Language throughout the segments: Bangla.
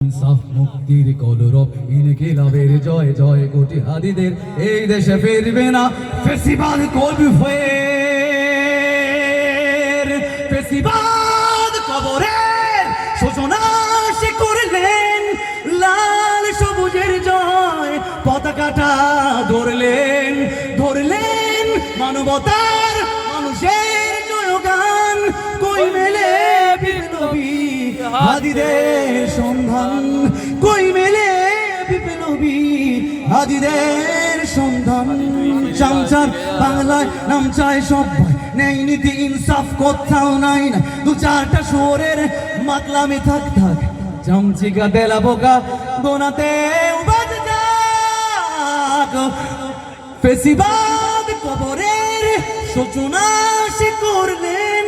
ইনসাফ মুক্তির কলরব ইনকিলাবের জয় জয় কোটি হাদিদের এই দেশে ফিরবে না ফেসিবাদ কবি হয়ে ফেসিবাদ কবরের সূচনা সে করলেন লাল সবুজের জয় পতাকাটা ধরলেন ধরলেন মানবতার মানুষের জয়গান কই মেলে বিপ্লবী হাদিদের সন্ধান কই মেলে বিপ্লবী হাদিদের সন্ধান চামচার বাংলায় নাম চায় সবাই নেই নীতি ইনসাফ কোথাও নাই না দু চারটা শোরের মাতলামি থাক থাক চামচিকা দেলা বোকা গোনাতে বাজ যাক ফেসিবাদ কবরের সূচনা সে করলেন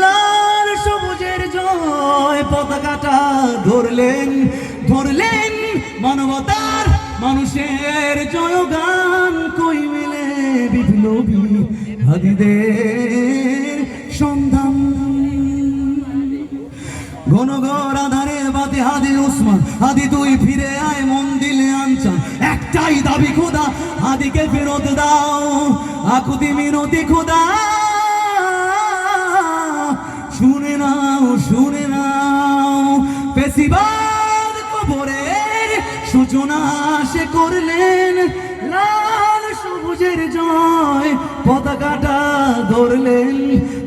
লাল সবুজের জয় পতাকাটা ধরলেন ধরলেন মানবতার মানুষের জয়গান কই মিলে বিপ্লবী হাদিদের সন্ধান ঘন ঘর আধারের বাতি হাদি উসমান হাদি তুই ফিরে আয় মন দিলে আনচান একটাই দাবি খোদা হাদিকে ফেরত দাও আকুতি মিনতি খোদা শুনে নাও ফেসিবাদ কবরের সূচনা সে করলেন লাল সবুজের জয় পতাকাটা ধরলেন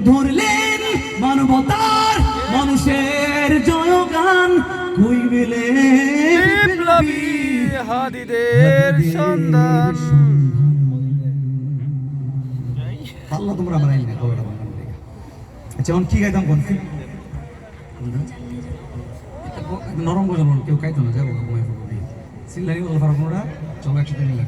ধরলেন মানবতার মানুষের জয়গান কই মিলে বিপ্লবী হাদিদের সন্ধান। আল্লাহ তোমরা বানাই না খবর আচ্ছা এখন কি গাইতাম কোন নরম গজল কেউ গাইতো না যাবো সিল্লানি বল ফারাক চলো একসাথে মিলে